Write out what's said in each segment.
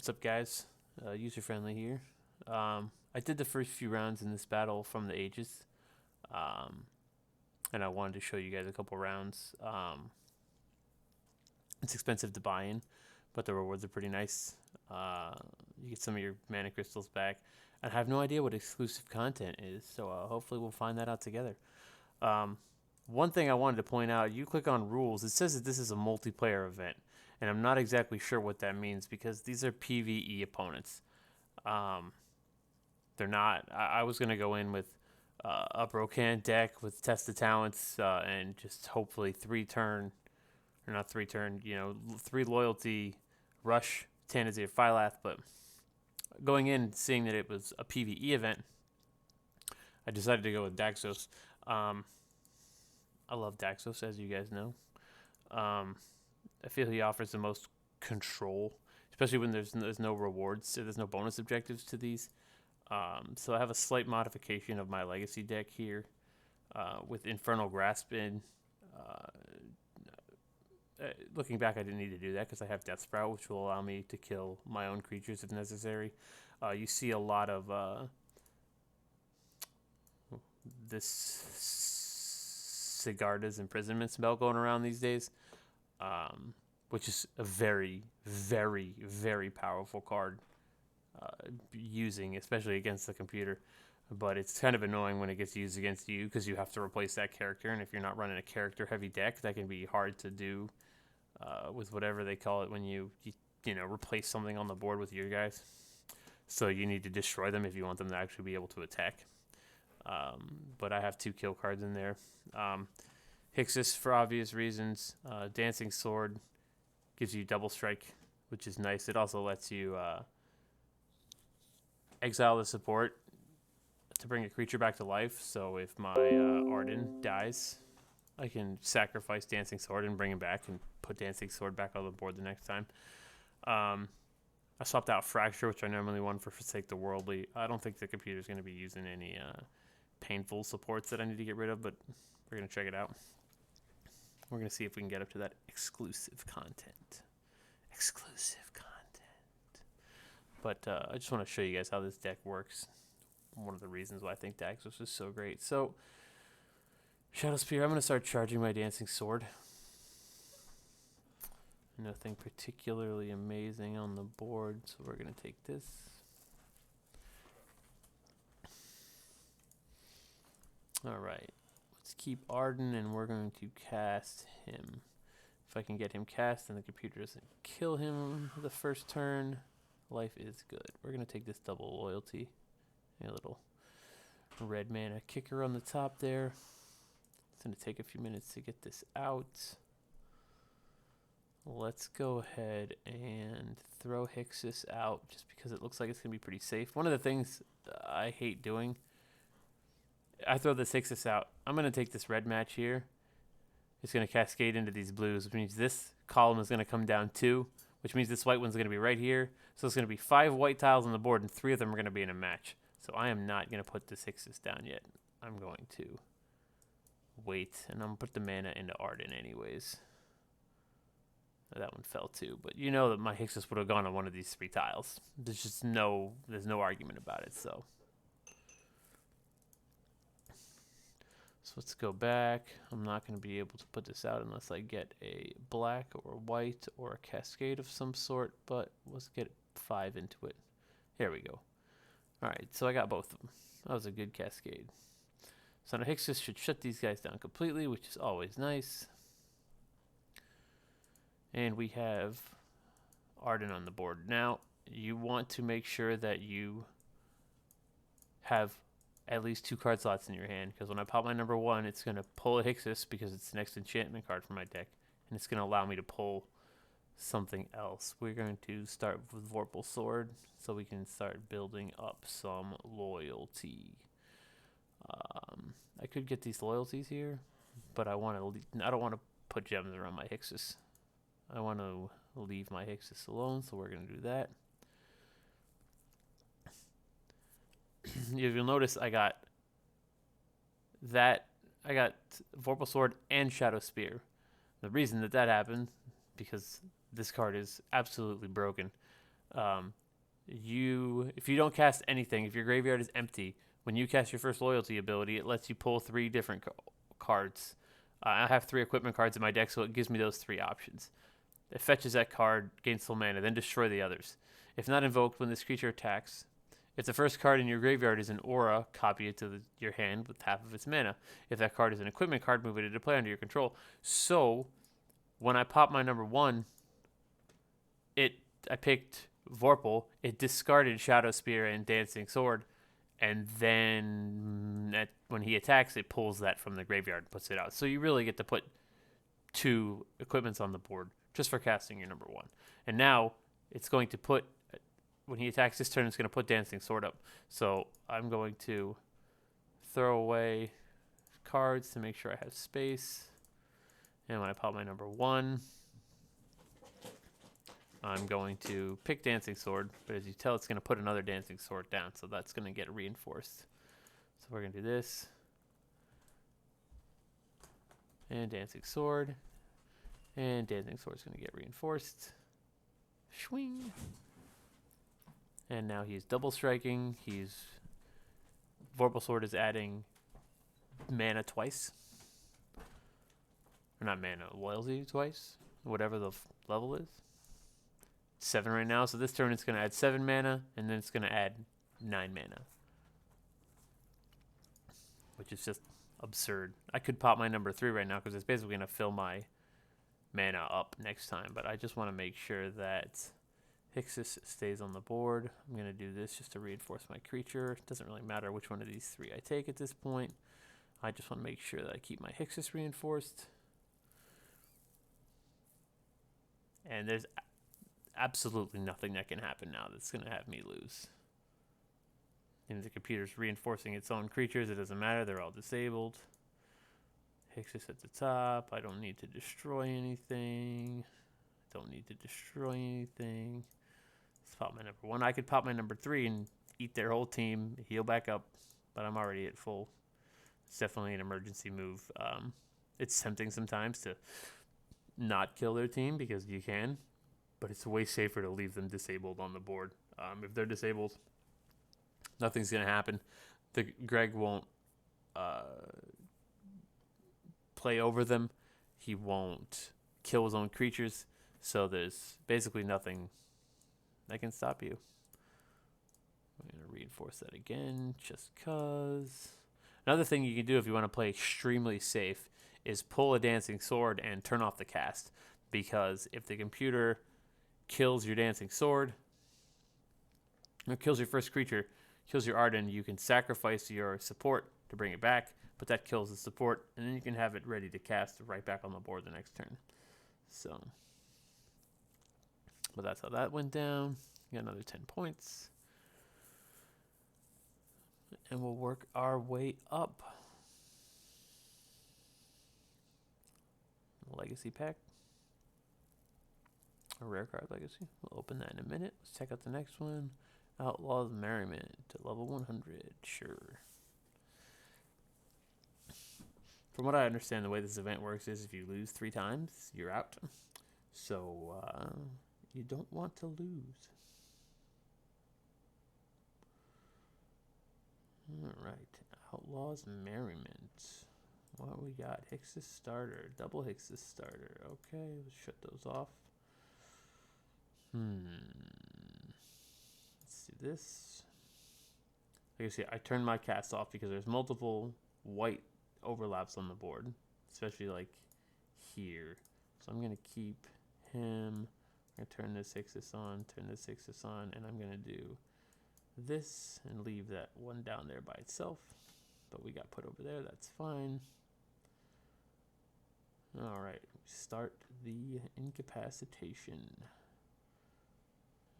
What's up, guys? User friendly here. I did the first few rounds in this battle from the Aegis, and I wanted to show you guys a couple rounds. It's expensive to buy in, but the rewards are pretty nice. You get some of your mana crystals back. I have no idea what exclusive content is, so hopefully we'll find that out together. One thing I wanted to point out, you click on rules, it says that this is a multiplayer event, and I'm not exactly sure what that means because these are PvE opponents. They're not, I was going to go in with a Brocan deck with Test of Talents and just hopefully 3 loyalty, rush, Tanazir, Phylath, but going in, seeing that it was a PvE event, I decided to go with Daxos. I love Daxos, as you guys know. I feel he offers the most control, especially when there's no rewards, so there's no bonus objectives to these. So I have a slight modification of my legacy deck here with Infernal Grasp in. Looking back, I didn't need to do that because I have Death Sprout, which will allow me to kill my own creatures if necessary. You see a lot of this Sigarda's imprisonment spell going around these days, which is a very, very, very powerful card using, especially against the computer. But it's kind of annoying when it gets used against you because you have to replace that character, and if you're not running a character-heavy deck, that can be hard to do with whatever they call it when you replace something on the board with your guys. So you need to destroy them if you want them to actually be able to attack. But I have 2 kill cards in there. Hixus for obvious reasons. Dancing Sword gives you double strike, which is nice. It also lets you exile the support to bring a creature back to life. So if my Arden dies, I can sacrifice Dancing Sword and bring him back and put Dancing Sword back on the board the next time. I swapped out Fracture, which I normally won for Forsake the Worldly. I don't think the computer's going to be using any painful supports that I need to get rid of, but we're going to check it out. We're going to see if we can get up to that exclusive content. But I just want to show you guys how this deck works. One of the reasons why I think Daxos is so great. So, Shadow Spear, I'm going to start charging my Dancing Sword. Nothing particularly amazing on the board, so we're going to take this. Alright, let's keep Arden, and we're going to cast him. If I can get him cast and the computer doesn't kill him the first turn, life is good. We're going to take this double loyalty. A little red mana kicker on the top there. It's going to take a few minutes to get this out. Let's go ahead and throw Hixus out just because it looks like it's going to be pretty safe. One of the things I hate doing, I throw this Hixus out. I'm going to take this red match here. It's going to cascade into these blues, which means this column is going to come down 2, which means this white one's going to be right here. So it's going to be 5 white tiles on the board, and 3 of them are going to be in a match. So I am not going to put this Hixus down yet. I'm going to wait, and I'm going to put the mana into Arden anyways. That one fell too, but you know that my Hixus would have gone on one of these 3 tiles. There's no argument about it, so let's go back. I'm not going to be able to put this out unless I get a black or white or a cascade of some sort, but let's get 5 into it. Here we go. Alright, so I got both of them. That was a good cascade. So now Hixus should shut these guys down completely, which is always nice. And we have Arden on the board. Now, you want to make sure that you have at least 2 card slots in your hand, because when I pop my number 1, it's going to pull a Hixus because it's the next enchantment card for my deck, and it's going to allow me to pull something else. We're going to start with Vorpal Sword so we can start building up some loyalty. I could get these loyalties here, but I don't want to put gems around my Hixus. I want to leave my Hixus alone, so we're going to do that. If you'll notice, I got Vorpal Sword and Shadow Spear. The reason that happened, because this card is absolutely broken. If you don't cast anything, if your graveyard is empty, when you cast your first loyalty ability, it lets you pull 3 different cards. I have 3 equipment cards in my deck, so it gives me those 3 options. It fetches that card, gains full mana, then destroy the others. If not invoked, when this creature attacks, if the first card in your graveyard is an aura, copy it to your hand with half of its mana. If that card is an equipment card, move it into play under your control. So, when I pop my number 1, I picked Vorpal. It discarded Shadow Spear and Dancing Sword, and then when he attacks, it pulls that from the graveyard and puts it out. So you really get to put 2 equipments on the board just for casting your number 1. And now it's going to put, when he attacks this turn, it's going to put Dancing Sword up. So I'm going to throw away cards to make sure I have space. And when I pop my number 1, I'm going to pick Dancing Sword, but as you tell, it's going to put another Dancing Sword down, so that's going to get reinforced. So we're going to do this. And Dancing Sword. And Dancing Sword is going to get reinforced. Swing. And now he's double striking. Vorpal Sword is adding mana twice. Or not mana, loyalty twice. Whatever the level is. 7 right now, so this turn it's going to add 7 mana, and then it's going to add 9 mana. Which is just absurd. I could pop my number 3 right now, because it's basically going to fill my mana up next time, but I just want to make sure that Hixus stays on the board. I'm going to do this just to reinforce my creature. It doesn't really matter which one of these 3 I take at this point. I just want to make sure that I keep my Hixus reinforced. And there's absolutely nothing that can happen now that's going to have me lose. And the computer's reinforcing its own creatures. It doesn't matter. They're all disabled. Hixus at the top. I don't need to destroy anything. Let's pop my number 1. I could pop my number 3 and eat their whole team, heal back up, but I'm already at full. It's definitely an emergency move. It's tempting sometimes to not kill their team because you can, but it's way safer to leave them disabled on the board. If they're disabled, nothing's going to happen. Greg won't play over them. He won't kill his own creatures. So there's basically nothing that can stop you. I'm going to reinforce that again just because. Another thing you can do if you want to play extremely safe is pull a Dancing Sword and turn off the cast. Because if the computer kills your Dancing Sword, or kills your first creature, kills your Arden, you can sacrifice your support to bring it back, but that kills the support, and then you can have it ready to cast right back on the board the next turn. So, but that's how that went down. Got another 10 points. And we'll work our way up. Legacy pack. A rare card legacy. We'll open that in a minute. Let's check out the next one. Outlaw Merriment to level 100. Sure. From what I understand, the way this event works is if you lose 3 times, you're out. So, you don't want to lose. Alright. Outlaws Merriment. What we got? Hixus starter. Double Hixus starter. Okay, let's shut those off. Let's do this. Like I said, I turned my cast off because there's multiple white overlaps on the board, especially like here. So I'm going to keep him. I'm going to turn this Hixus on, and I'm going to do this and leave that one down there by itself. But we got put over there. That's fine. All right, start the incapacitation.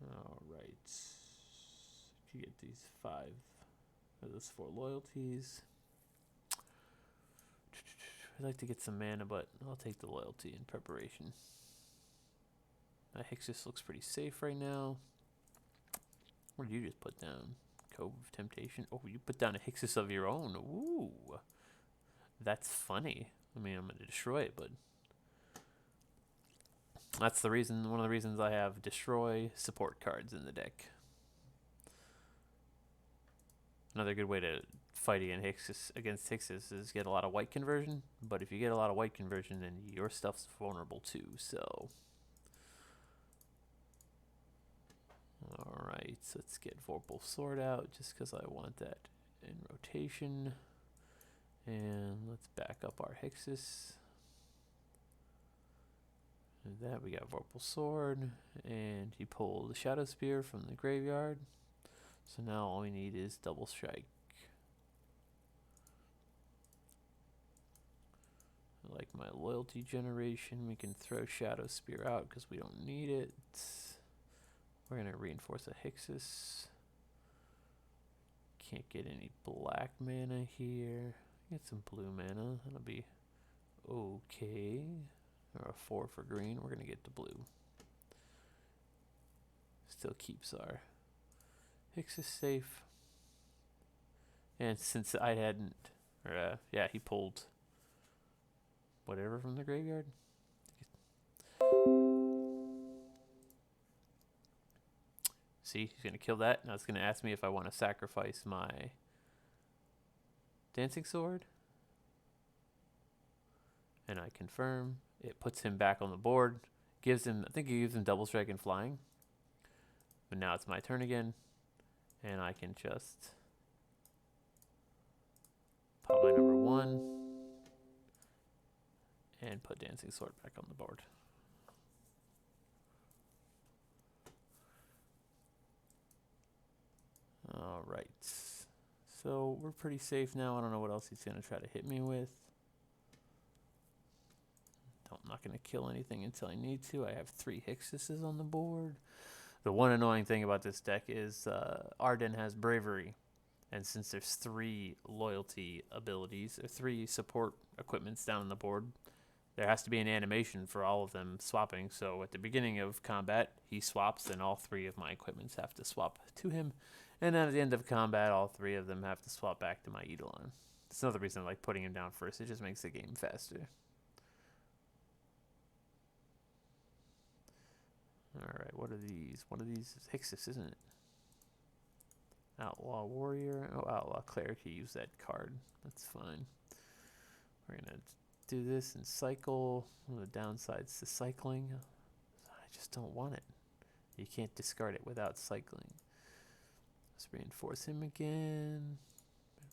All right, you get these 5 of those 4 loyalties. I'd like to get some mana, but I'll take the loyalty in preparation. Hixus looks pretty safe right now. What did you just put down? Cove of Temptation. Oh, you put down a Hixus of your own. Ooh, that's funny. I mean, I'm going to destroy it, but That's the reason. One of the reasons I have destroy support cards in the deck. Another good way to fight against Hixus is get a lot of white conversion. But if you get a lot of white conversion, then your stuff's vulnerable too. So, all right, so let's get Vorpal Sword out just because I want that in rotation. And let's back up our Hixus. And that we got Vorpal Sword, and he pulled the Shadow Spear from the graveyard. So now all we need is double strike. Like my loyalty generation, we can throw Shadow Spear out because we don't need it. We're going to reinforce a Hixus. Can't get any black mana here. Get some blue mana. That'll be okay. Or a 4 for green. We're going to get the blue. Still keeps our Hixus safe. And since I hadn't, yeah, he pulled whatever from the graveyard. See, he's going to kill that. Now it's going to ask me if I want to sacrifice my Dancing Sword. And I confirm. It puts him back on the board. Gives him, I think it gives him double strike and flying. But now it's my turn again. And I can just pop my number 1 and put Dancing Sword back on the board. All right. So we're pretty safe now. I don't know what else he's going to try to hit me with. I'm not going to kill anything until I need to. I have 3 Hixuses on the board. The one annoying thing about this deck is Arden has Bravery. And since there's 3 loyalty abilities, or 3 support equipments down on the board, there has to be an animation for all of them swapping. So at the beginning of combat, he swaps, and all 3 of my equipments have to swap to him. And then at the end of combat, all 3 of them have to swap back to my Eidolon. It's another reason I like putting him down first. It just makes the game faster. Alright, what are these? One of these is Hixus, isn't it? Outlaw Warrior. Oh, Outlaw Cleric. He used that card. That's fine. We're going to do this and cycle. One of the downsides to cycling. I just don't want it. You can't discard it without cycling. Let's reinforce him again.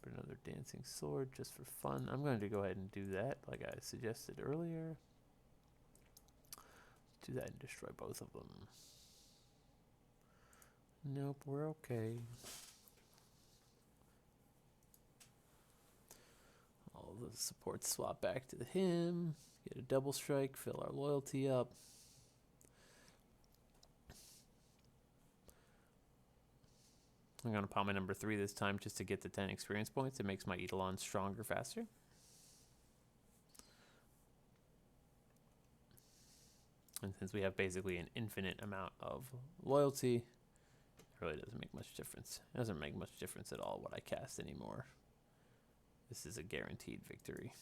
Put another Dancing Sword just for fun. I'm going to go ahead and do that like I suggested earlier. Do that and destroy both of them. Nope, we're okay. All the supports swap back to him. Get a double strike, fill our loyalty up. I'm going to pop my number 3 this time just to get the 10 experience points. It makes my Eidolon stronger faster. And since we have basically an infinite amount of loyalty, it really doesn't make much difference. It doesn't make much difference at all what I cast anymore. This is a guaranteed victory.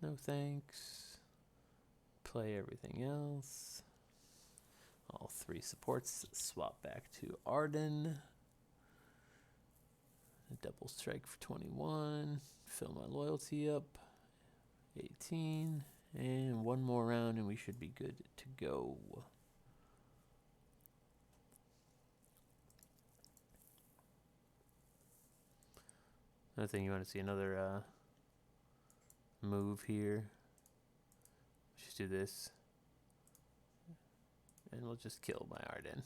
No thanks. Play everything else. All 3 supports swap back to Arden. A double strike for 21. Fill my loyalty up. 18. And one more round and we should be good to go. Another thing, you want to see another move here. Just do this. And we'll just kill my Arden.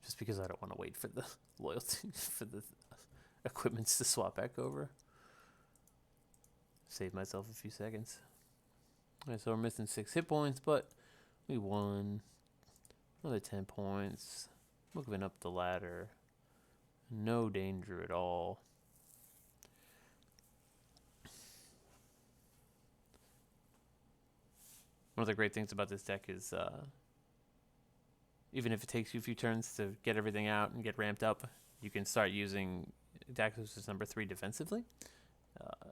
Just because I don't want to wait for the loyalty, for the equipments to swap back over. Save myself a few seconds. Alright, so we're missing 6 hit points, but we won. Another 10 points. Moving up the ladder. No danger at all. One of the great things about this deck is even if it takes you a few turns to get everything out and get ramped up, you can start using Daxos' number 3 defensively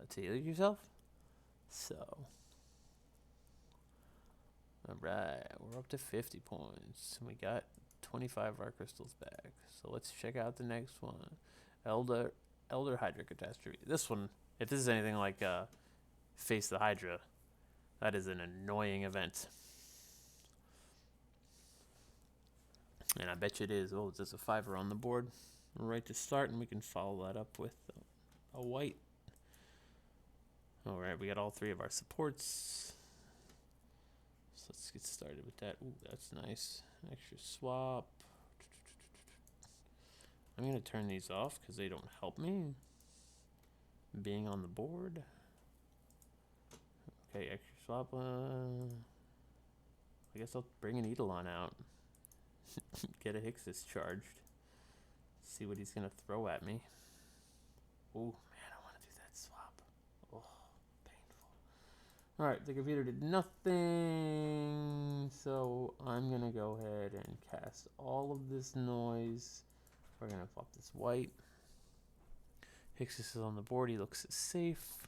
to heal yourself. So, alright, we're up to 50 points. We got 25 of our crystals back. So let's check out the next one. Elder Hydra Catastrophe. This one, if this is anything like Face the Hydra, that is an annoying event. And I bet you it is. Oh, there's a 5er on the board right to start, and we can follow that up with a white. Alright, we got all 3 of our supports. So let's get started with that. Ooh, that's nice. Extra swap. I'm going to turn these off because they don't help me being on the board. Okay, extra swap. I guess I'll bring an Eidolon out. Get a Hixus charged. See what he's going to throw at me. Ooh, man, I want to do that swap. Oh, painful. Alright, the computer did nothing. So I'm going to go ahead and cast all of this noise. We're going to flop this white. Hixus is on the board. He looks safe.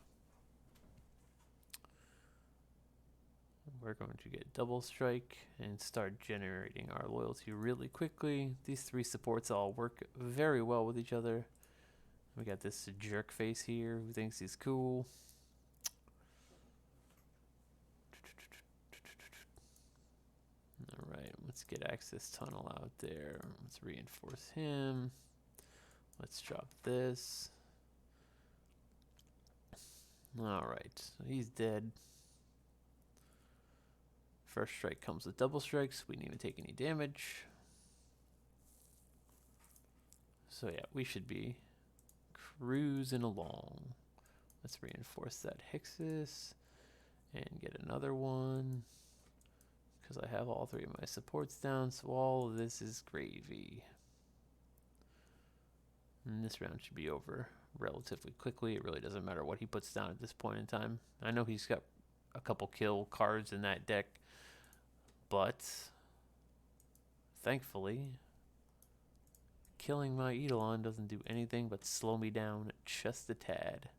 We're going to get double strike and start generating our loyalty really quickly. These 3 supports all work very well with each other. We got this jerk face here who thinks he's cool. Alright, let's get Access Tunnel out there. Let's reinforce him. Let's drop this. Alright, so he's dead. First strike comes with double strikes. We didn't even take any damage. So yeah, we should be cruising along. Let's reinforce that Hixus and get another one. Because I have all 3 of my supports down, so all of this is gravy. And this round should be over relatively quickly. It really doesn't matter what he puts down at this point in time. I know he's got a couple kill cards in that deck, but thankfully, killing my Eidolon doesn't do anything but slow me down just a tad.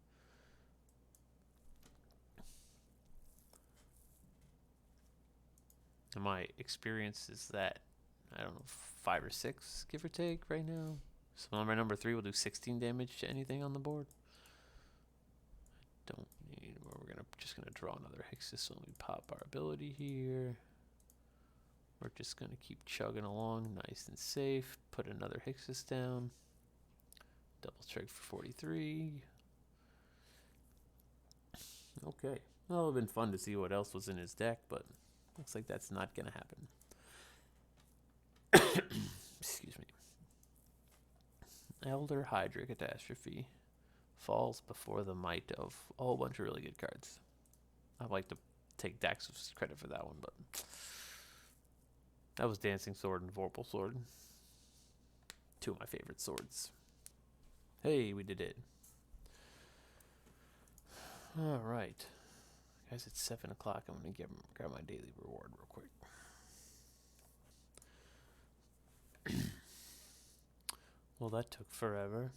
And my experience is that, I don't know, 5 or 6, give or take, right now. So my number 3 will do 16 damage to anything on the board. Don't need, we're just gonna draw another Hixus when we pop our ability here. We're just gonna keep chugging along, nice and safe. Put another Hixus down. Double strike for 43. Okay, well, it would have been fun to see what else was in his deck, but looks like that's not gonna happen. Excuse me. Elder Hydra Catastrophe falls before the might of a whole bunch of really good cards. I'd like to take Daxos' credit for that one, but that was Dancing Sword and Vorpal Sword. 2 of my favorite swords. Hey, we did it. Alright. Guys, it's 7 o'clock. I'm going to grab my daily reward real quick. Well, that took forever.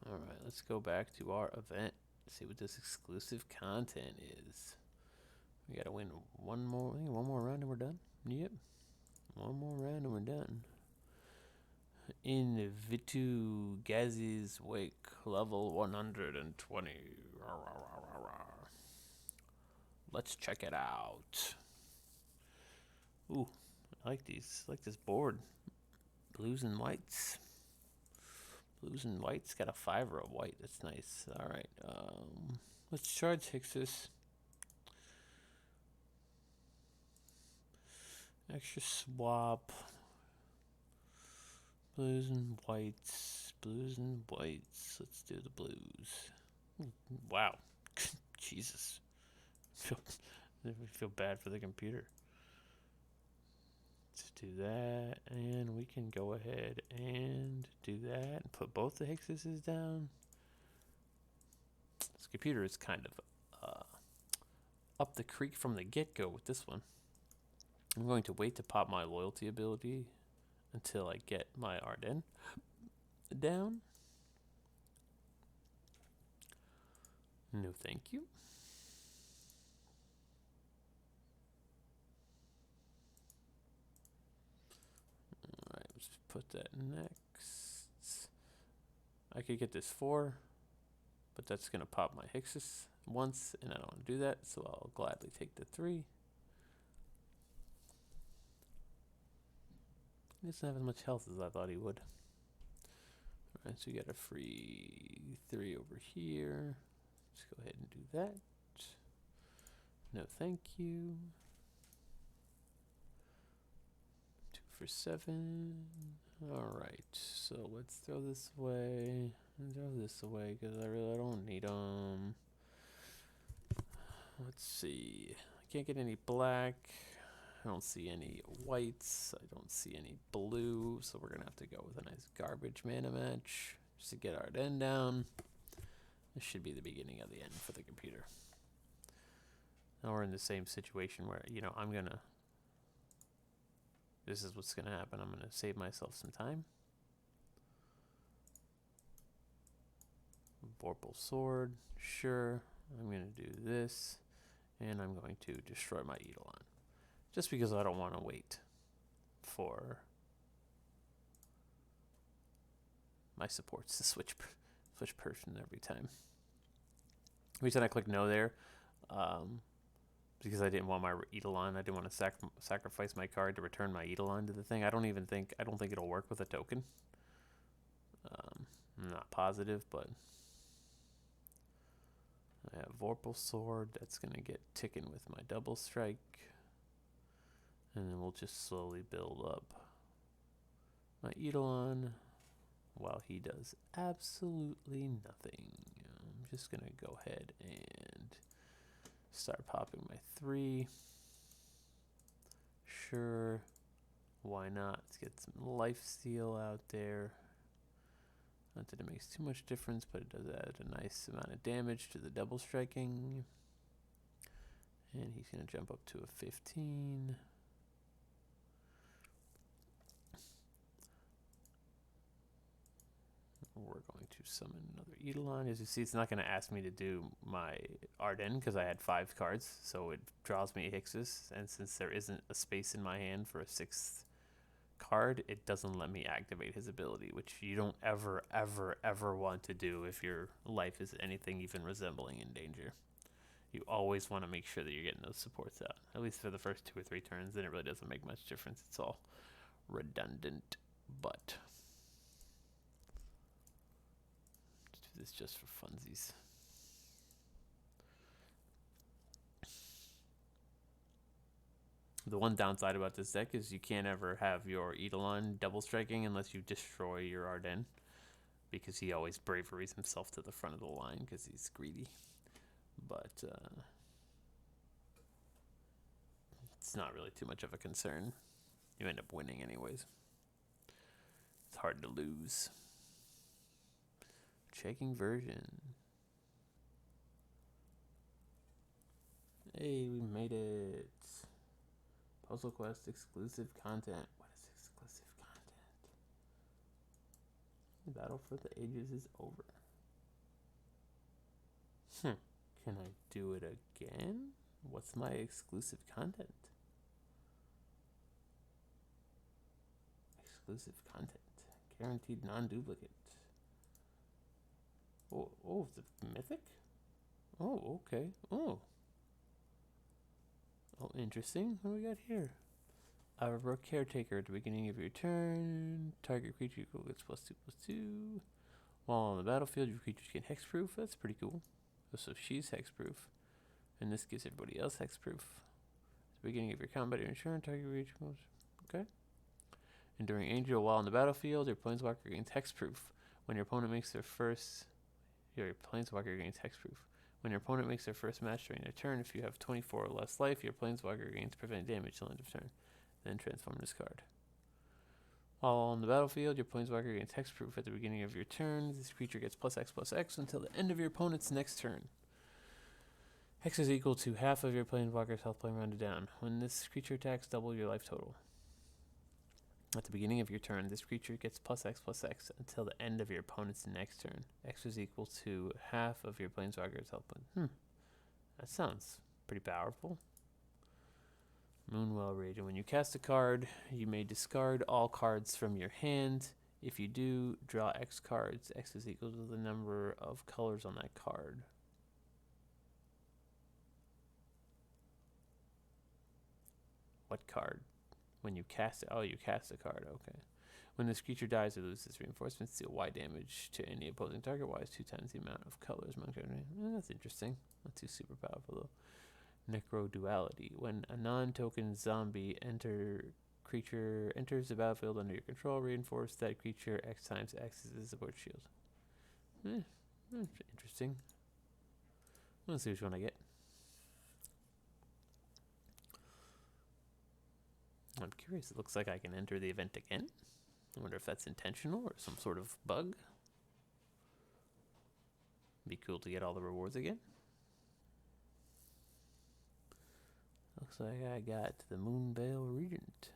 Alright, let's go back to our event. See what this exclusive content is. We gotta win one more round and we're done. Yep. One more round and we're done. In Vitu-Ghazi's wake, level 120. Let's check it out. Ooh, I like these. I like this board. Blues and whites. Blues and whites. Got a 5 or a white. That's nice. Alright. Let's charge Hixus. Extra swap. Blues and whites. Blues and whites. Let's do the blues. Wow. Jesus. I feel bad for the computer. Let's do that, and we can go ahead and do that and put both the Hixuses down. This computer is kind of up the creek from the get-go with this one. I'm going to wait to pop my loyalty ability until I get my Arden down. No, thank you. put that next. I could get this 4, but that's going to pop my Hixus once, and I don't want to do that, so I'll gladly take the 3. He doesn't have as much health as I thought he would. Alright, so you got a free 3 over here. Let's go ahead and do that. No thank you. 2 for 7. Alright, so let's throw this away. Throw this away because I really don't need them. Let's see. I can't get any black. I don't see any whites. I don't see any blue. So we're going to have to go with a nice garbage mana match just to get our end down. This should be the beginning of the end for the computer. Now we're in the same situation where, you know, I'm going to... This is what's going to happen. I'm going to save myself some time. Vorpal Sword. Sure. I'm going to do this. And I'm going to destroy my Eidolon. Just because I don't want to wait for my supports to switch person every time. The reason I clicked no there, because I didn't want my Eidolon. I didn't want to sacrifice my card to return my Eidolon to the thing. I don't think it'll work with a token. I'm not positive, but I have Vorpal Sword. That's gonna get ticking with my double strike. And then we'll just slowly build up my Eidolon while he does absolutely nothing. I'm just going to go ahead and start popping my 3. Sure. Why not? Let's get some lifesteal out there. Not that it makes too much difference, but it does add a nice amount of damage to the double striking. And he's going to jump up to a 15. We're going to summon another Eidolon. As you see, it's not going to ask me to do my Ardenn because I had 5 cards, so it draws me Hixus. And since there isn't a space in my hand for a 6th card, it doesn't let me activate his ability, which you don't ever, ever, ever want to do if your life is anything even resembling in danger. You always want to make sure that you're getting those supports out, at least for the first 2 or 3 turns. Then it really doesn't make much difference. It's all redundant, but... this just for funsies. The one downside about this deck is you can't ever have your Eidolon double striking unless you destroy your Ardenn, because he always braveries himself to the front of the line because he's greedy. But it's not really too much of a concern. You end up winning anyways. It's hard to lose. Checking version. Hey, we made it. Puzzle Quest exclusive content. What is exclusive content? The battle for the ages is over. Can I do it again? What's my exclusive content? Exclusive content. Guaranteed non-duplicate. Oh, it's a mythic? Oh, okay. Oh, interesting. What do we got here? Our caretaker at the beginning of your turn. Target creature gets +2/+2. While on the battlefield, your creatures get hexproof. That's pretty cool. So she's hexproof. And this gives everybody else hexproof. At the beginning of your combat, your turn, target creature goes. Okay. Enduring Angel, while on the battlefield, your planeswalker gains hexproof. When your opponent makes their first... Your planeswalker gains hexproof. When your opponent makes their first match during their turn, if you have 24 or less life, your planeswalker gains prevent damage till end of turn. Then transform this card. While on the battlefield, your planeswalker gains hexproof at the beginning of your turn. This creature gets +X/+X until the end of your opponent's next turn. Hex is equal to half of your planeswalker's health point rounded down. When this creature attacks, double your life total. At the beginning of your turn, this creature gets +X/+X until the end of your opponent's next turn. X is equal to half of your planeswalker's health point. That sounds pretty powerful. Moonwell Regent. When you cast a card, you may discard all cards from your hand. If you do, draw X cards. X is equal to the number of colors on that card. What card? When you cast it. Oh, you cast a card. Okay. When this creature dies or loses reinforcements, deal Y damage to any opposing target. Y is 2 times the amount of colors among target. That's interesting. Not too super powerful though. Necro Duality. When a non-token zombie creature enters the battlefield under your control, reinforce that creature X times X as a support shield. Interesting. Let's see which one I get. I'm curious. It looks like I can enter the event again. I wonder if that's intentional or some sort of bug. Be cool to get all the rewards again. Looks like I got the Moonveil Regent.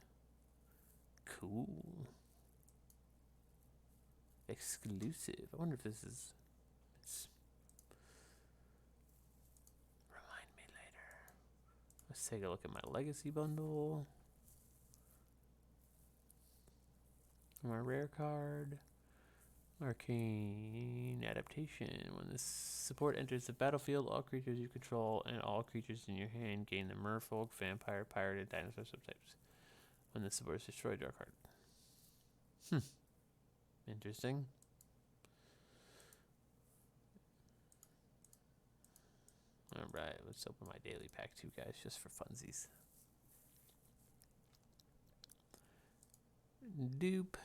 Cool. Exclusive. I wonder if this is... Remind me later. Let's take a look at my legacy bundle. My rare card. Arcane Adaptation. When this support enters the battlefield, all creatures you control and all creatures in your hand gain the merfolk, vampire, pirate, and dinosaur subtypes. When the support is destroyed, draw a card. Interesting. Alright, let's open my daily pack too, guys, just for funsies. Dupe.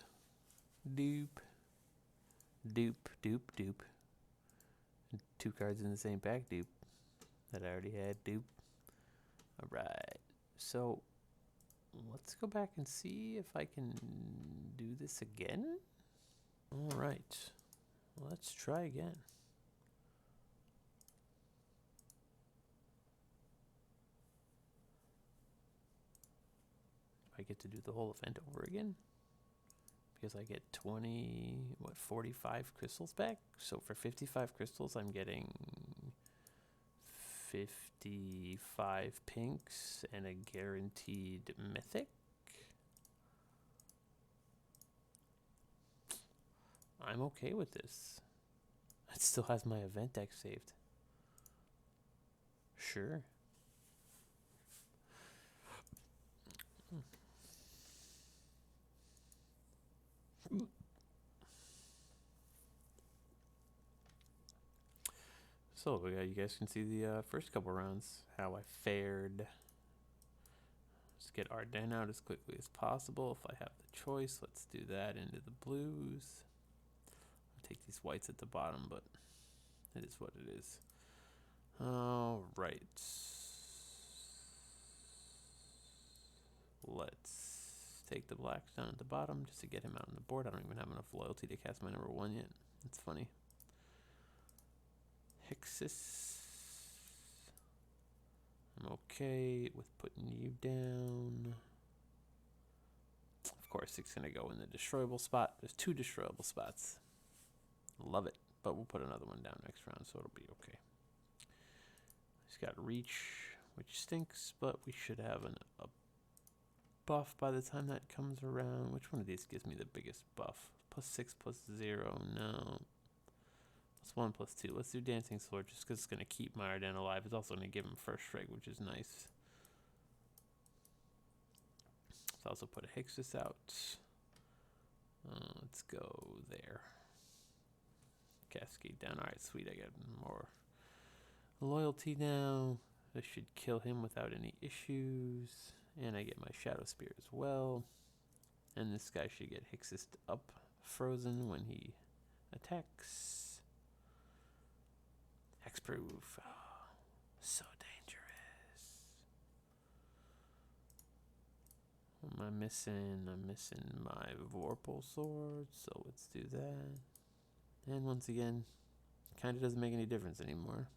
Dupe. Dupe, dupe, dupe. 2 cards in the same pack, dupe. That I already had, dupe. Alright, so let's go back and see if I can do this again. Alright, let's try again. I get to do the whole event over again. Because I get 45 crystals back? So for 55 crystals, I'm getting 55 pinks and a guaranteed mythic. I'm okay with this. It still has my event deck saved. Sure. So you guys can see the first couple rounds, how I fared. Just get Ardennes out as quickly as possible. If I have the choice, let's do that into the blues. I'll take these whites at the bottom, but it is what it is. All right. Let's take the blacks down at the bottom just to get him out on the board. I don't even have enough loyalty to cast my number 1 yet. It's funny. Hexus. I'm okay with putting you down. Of course, it's going to go in the destroyable spot. There's 2 destroyable spots. Love it. But we'll put another one down next round, so it'll be okay. He's got reach, which stinks, but we should have a buff by the time that comes around. Which one of these gives me the biggest buff? +6, +0. No. +1, +2. Let's do Dancing Sword just because it's going to keep my Ardennes alive. It's also going to give him first strike, which is nice. Let's also put a Hexus out. Let's go there. Cascade down. Alright, sweet. I got more loyalty now. This should kill him without any issues. And I get my Shadow Spear as well. And this guy should get Hexus up frozen when he attacks. Hexproof. Oh, so dangerous. What am I missing? I'm missing my Vorpal Sword, so let's do that. And once again, kind of doesn't make any difference anymore.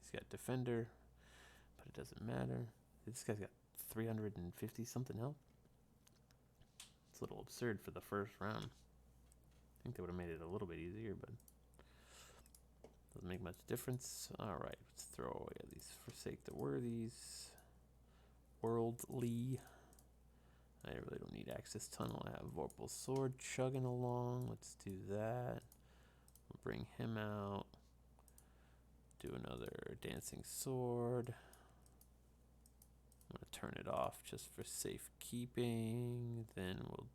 He's got Defender, but it doesn't matter. This guy's got 350 something health. It's a little absurd for the first round. I think they would have made it a little bit easier, but doesn't make much difference. Alright, let's throw away these Forsake the Worthies. worldly. I really don't need access tunnel. I have Vorpal Sword chugging along. Let's do that. We'll bring him out. Do another Dancing Sword. I'm going to turn it off just for safekeeping. Then we'll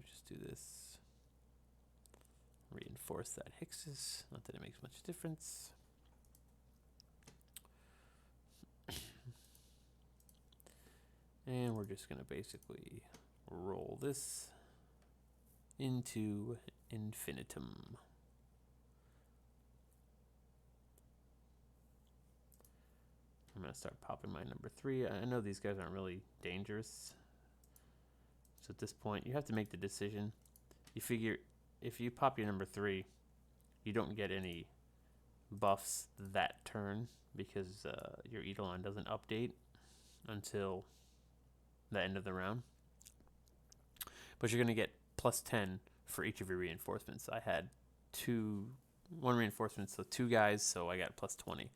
just do this. Reinforce that Hexus. Not that it makes much difference. And we're just going to basically roll this into infinitum. I'm going to start popping my number 3. I know these guys aren't really dangerous. So at this point, you have to make the decision. You figure if you pop your number 3, you don't get any buffs that turn because your Eidolon doesn't update until the end of the round. But you're going to get plus 10 for each of your reinforcements. I had one reinforcement, so 2 guys, so I got plus 20.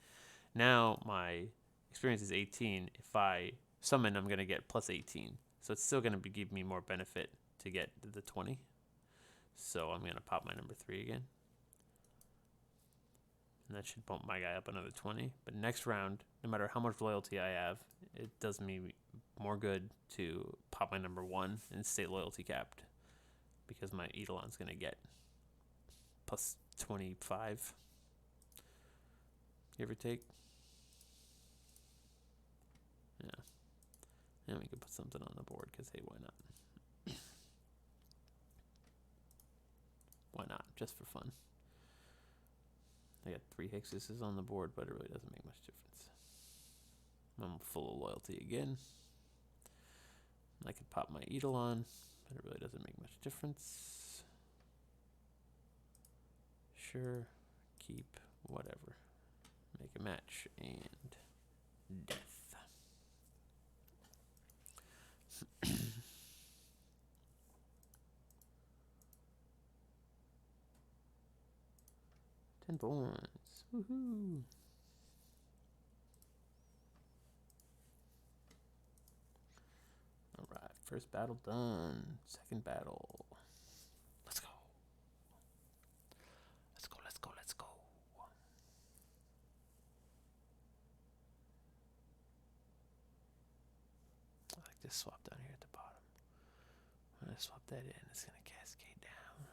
Now my experience is 18. If I summon, I'm going to get plus 18. So it's still going to give me more benefit to get the 20. So I'm going to pop my number 3 again. And that should bump my guy up another 20. But next round, no matter how much loyalty I have, it does me more good to pop my number 1 and stay loyalty capped. Because my Eidolon's going to get plus 25. Give or take. Yeah. And we can put something on the board because, hey, why not? Why not? Just for fun. I got 3 Hexuses on the board, but it really doesn't make much difference. I'm full of loyalty again. I could pop my Eidolon, but it really doesn't make much difference. Sure. Keep. Whatever. Make a match. And death. Points. Woohoo! Alright, first battle done. Second battle. Let's go. Let's go, let's go, let's go. I like this swap down here at the bottom. When I swap that in, it's going to cascade down.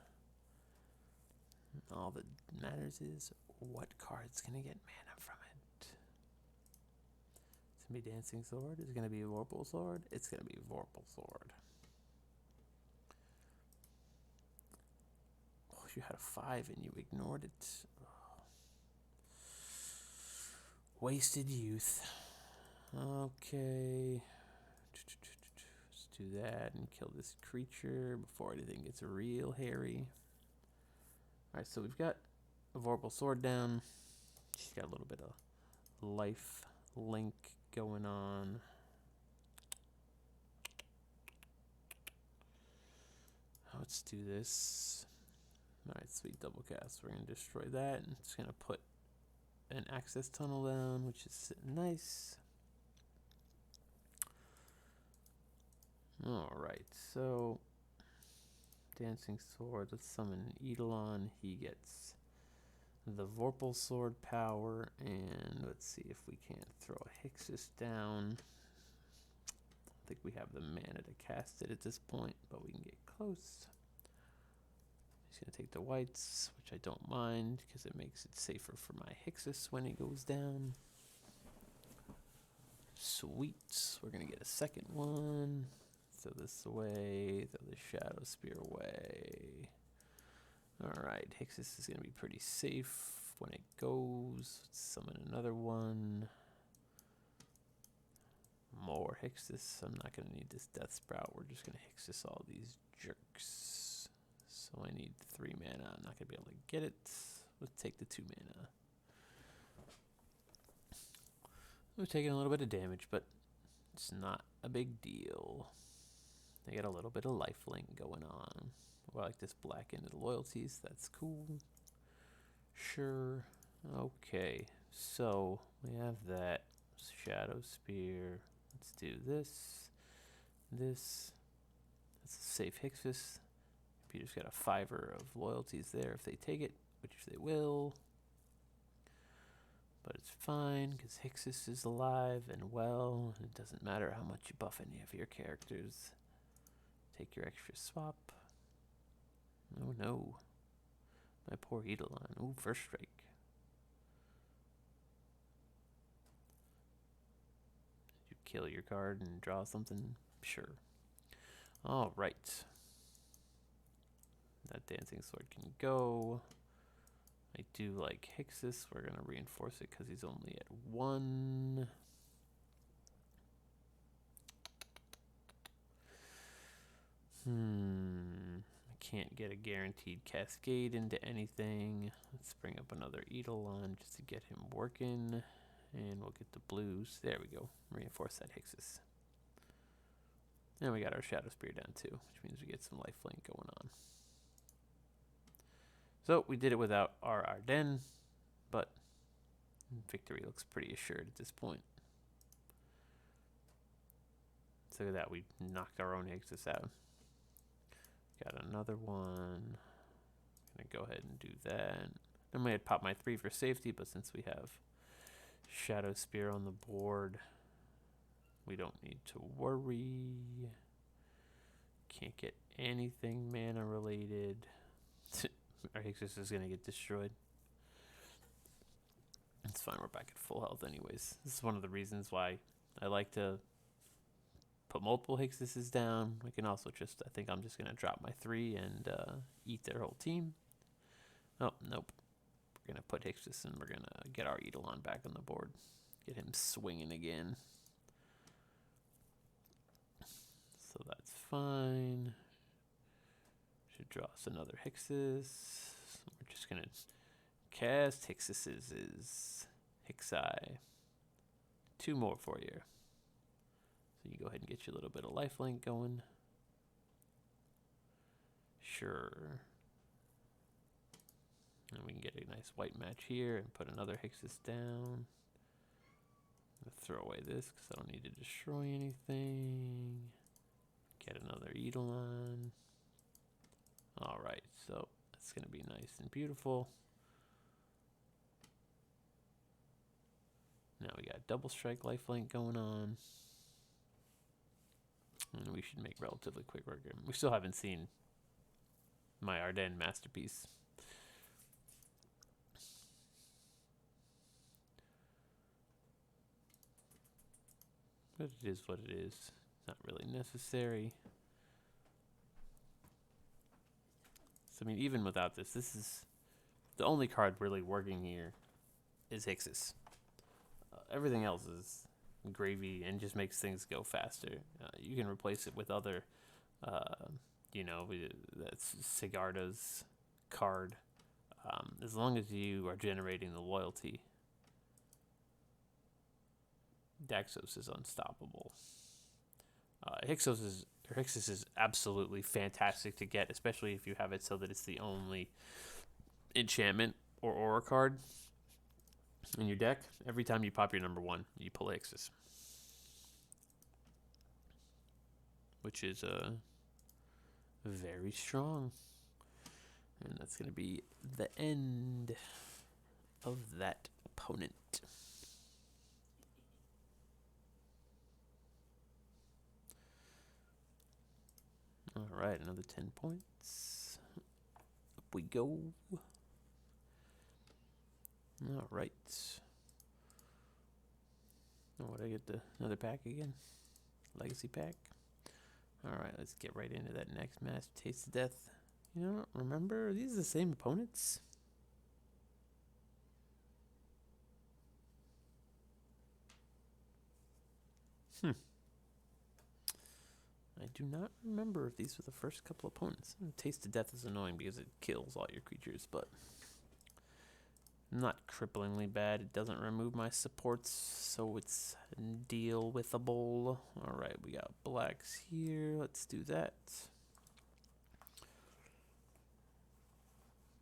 All that matters is what card's going to get mana from it. It's going to be Dancing Sword. It's going to be Vorpal Sword. It's going to be Vorpal Sword. Oh, you had a 5 and you ignored it. Oh. Wasted youth. Okay. Let's do that and kill this creature before anything gets real hairy. Alright, so we've got a Vorpal Sword down. She's got a little bit of life link going on. Let's do this. Alright, sweet double cast. We're going to destroy that and it's going to put an access tunnel down, which is sitting nice. Alright, so Dancing Sword, let's summon Eidolon. He gets the Vorpal Sword power, and let's see if we can't throw a Hexus down. I think we have the mana to cast it at this point, but we can get close. He's going to take the whites, which I don't mind, because it makes it safer for my Hexus when it goes down. Sweet. We're going to get a second one. Throw this away, throw the Shadow Spear away. Alright, Hexus is going to be pretty safe when it goes. Let's summon another one. More Hexus. I'm not going to need this Death Sprout. We're just going to Hexus all these jerks. So I need 3 mana. I'm not going to be able to get it. Let's take the 2 mana. We're taking a little bit of damage, but it's not a big deal. They got a little bit of lifelink going on. I like this black-ended loyalties. That's cool. Sure. Okay. So we have that Shadow Spear. Let's do this. This. That's a safe Hixus. Computer's got a 5 of loyalties there if they take it, which they will. But it's fine, because Hixus is alive and well. It doesn't matter how much you buff any of your characters. Take your extra swap. Oh no. My poor Eidolon. Ooh, first strike. Did you kill your card and draw something? Sure. Alright. That dancing sword can go. I do like Hixus. We're going to reinforce it because he's only at 1. I can't get a guaranteed cascade into anything. Let's bring up another Eidolon just to get him working. And we'll get the blues. There we go. Reinforce that Hixus. And we got our Shadow Spear down too, which means we get some lifelink going on. So we did it without our Ardennes, but victory looks pretty assured at this point. So look at that, we knocked our own Hixus out. Got another one. Gonna go ahead and do that. I might pop my 3 for safety, but since we have Shadow Spear on the board, we don't need to worry. Can't get anything mana related. Our Hixus is going to get destroyed. It's fine, we're back at full health anyways. This is one of the reasons why I like to put multiple Hixuses down. We can also just, I think I'm just going to drop my 3 and eat their whole team. Oh, nope. We're going to put Hixus and we're going to get our Eidolon back on the board. Get him swinging again. So that's fine. Should draw us another Hixus. So we're just going to cast Hixuses. Hixi. 2 more for you. So you go ahead and get your little bit of lifelink going. Sure. And we can get a nice white match here and put another Hixus down. I'm going to throw away this because I don't need to destroy anything. Get another Eidolon. Alright, so that's going to be nice and beautiful. Now we got double strike lifelink going on. And we should make relatively quick work. We still haven't seen my Ardennes masterpiece. But it is what it is. It's not really necessary. So, I mean, even without this, this is the only card really working here is Hixus. Everything else is gravy and just makes things go faster. You can replace it with other, you know, that's Sigarda's card. As long as you are generating the loyalty, Daxos is unstoppable. Hixus is absolutely fantastic to get, especially if you have it so that it's the only enchantment or aura card in your deck. Every time you pop your number 1, you pull Hixus, which is very strong. And that's going to be the end of that opponent. All right, another 10 points. Up we go. All right. Oh, would I get another pack again? Legacy pack. All right, let's get right into that next match. Tase of Death. You know, remember, are these the same opponents? I do not remember if these were the first couple opponents. Tase of Death is annoying because it kills all your creatures, but not cripplingly bad. It doesn't remove my supports, so it's deal-withable. Alright, we got blacks here. Let's do that.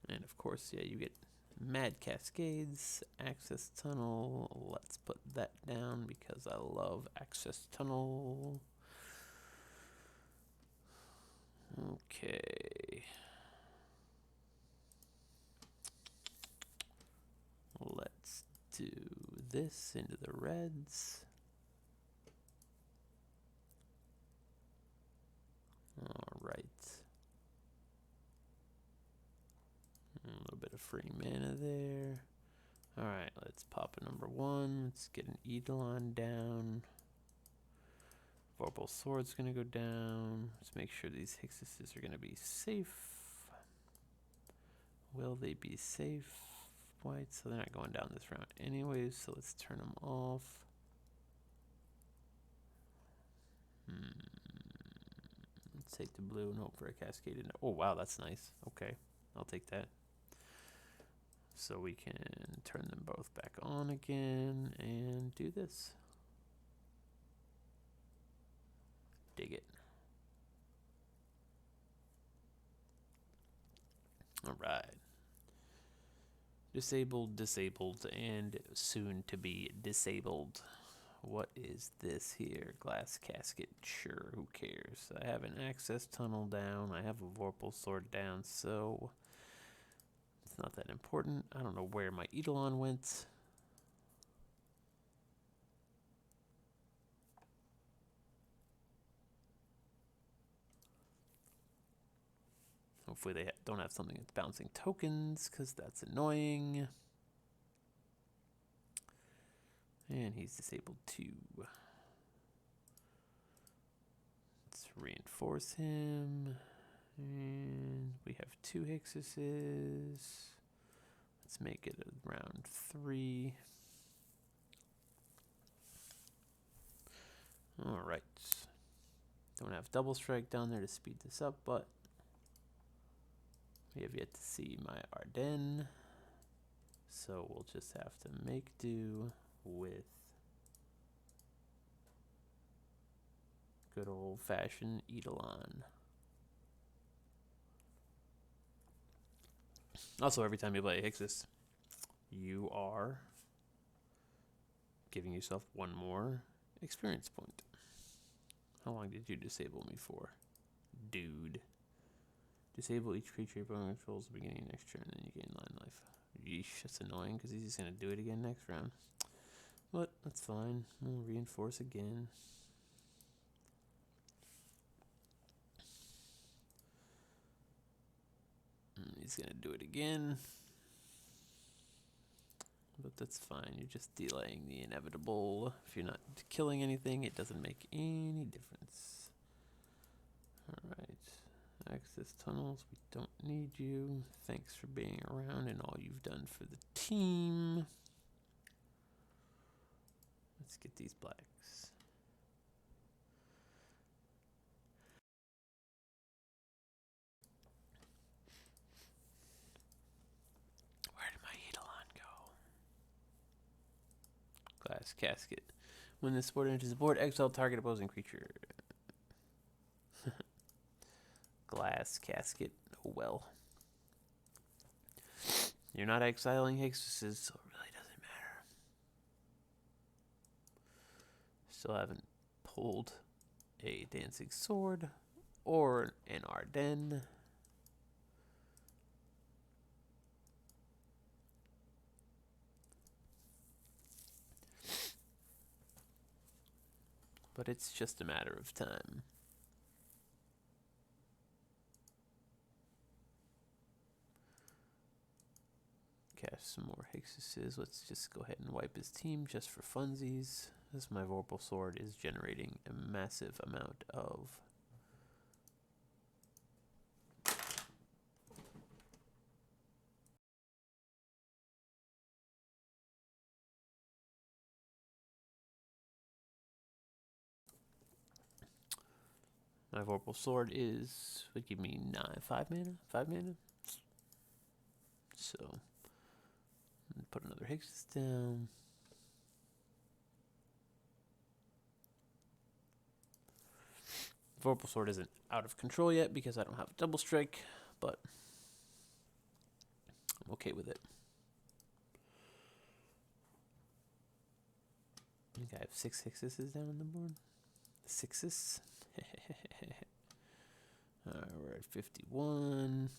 And of course, yeah, you get Mad Cascades, Access Tunnel. Let's put that down because I love Access Tunnel. Okay. Let's do this into the reds. All right. A little bit of free mana there. All right, let's pop a number 1. Let's get an Eidolon down. Vorpal Sword's going to go down. Let's make sure these Hexuses are going to be safe. Will they be safe? White, so they're not going down this round anyways, so let's turn them off. Let's take the blue and hope for a cascaded. Oh, wow, that's nice. Okay, I'll take that. So we can turn them both back on again and do this. Dig it. All right. Disabled, disabled, and soon to be disabled. What is this here? Glass casket. Sure, who cares? I have an access tunnel down. I have a Vorpal Sword down, so it's not that important. I don't know where my Eidolon went. Hopefully they don't have something that's bouncing tokens, because that's annoying. And he's disabled too. Let's reinforce him. And we have 2 Hexuses. Let's make it around 3. Alright. Don't have double strike down there to speed this up, but we have yet to see my Ardennes. So we'll just have to make do with good old-fashioned Eidolon. Also, every time you play Hexus, you are giving yourself 1 more experience point. How long did you disable me for? Dude. Disable each creature your opponent controls at the beginning of next turn, and then you gain 9 life. Yeesh, that's annoying because he's just going to do it again next round. But that's fine. We'll reinforce again. He's going to do it again. But that's fine. You're just delaying the inevitable. If you're not killing anything, it doesn't make any difference. Alright. Access tunnels. We don't need you. Thanks for being around and all you've done for the team. Let's get these blacks. Where did my Eidolon go? Glass casket. When this board enters the board, exile target opposing creature. Glass casket. Oh well. You're not exiling Hexuses, so it really doesn't matter. Still haven't pulled a Dancing Sword or an Ardennes. But it's just a matter of time. Cast some more Hexuses. Let's just go ahead and wipe his team just for funsies. As my Vorpal Sword is generating a massive amount of my Vorpal Sword would give me 5 mana. So put another Hexus down. Vorpal Sword isn't out of control yet because I don't have a double strike, but I'm okay with it. I think I have 6 Hexuses down on the board. 6s. Alright, we're at 51.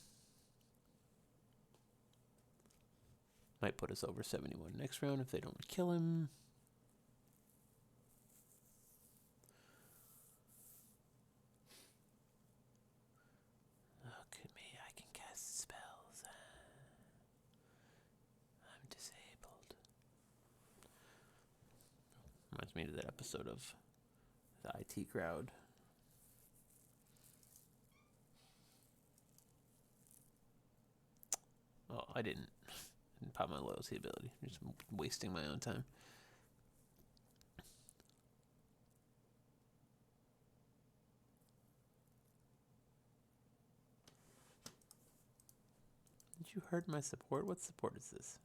Might put us over 71 next round if they don't kill him. Look at me, I can cast spells. I'm disabled. Reminds me of that episode of the IT Crowd. Oh, I didn't pop my loyalty ability. I'm just wasting my own time. Did you hurt my support? What support is this?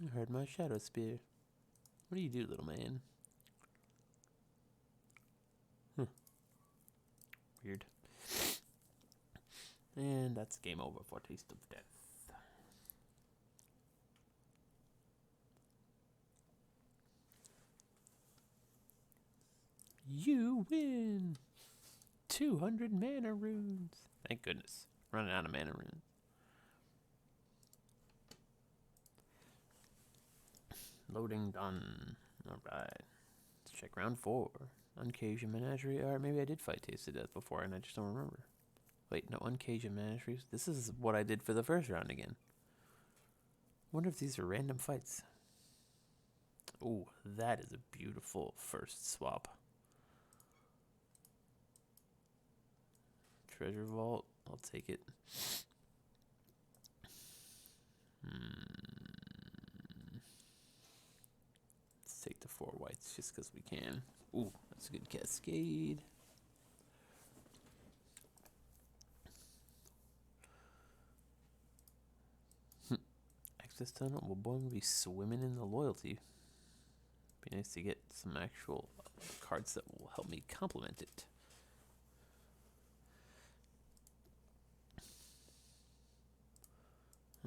You heard my shadow spear. What do you do, little man? Weird. And that's game over for Taste of Death. You win! 200 mana runes. Thank goodness. Running out of mana runes. Loading done. Alright. Let's check round 4. Uncage the Menagerie. Alright, maybe I did fight Taste of Death before and I just don't remember. Wait, no, Uncage the Menagerie. This is what I did for the first round again. Wonder if these are random fights. Ooh, that is a beautiful first swap. Treasure Vault. I'll take it. Let's take the 4 whites just because we can. Ooh, that's a good cascade. Access tunnel. Well, boy, I'm gonna be swimming in the loyalty. Be nice to get some actual cards that will help me complement it.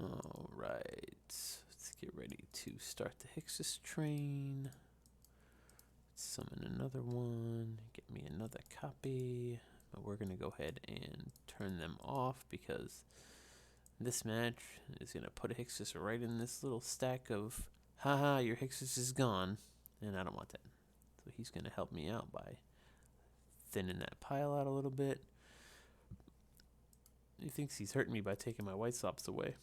All right, let's get ready to start the Hexus train. Summon another one. Get me another copy. But we're gonna go ahead and turn them off because this match is going to put a Hexus right in this little stack of, haha, your Hexus is gone. And I don't want that. So he's going to help me out by thinning that pile out a little bit. He thinks he's hurting me by taking my white swaps away.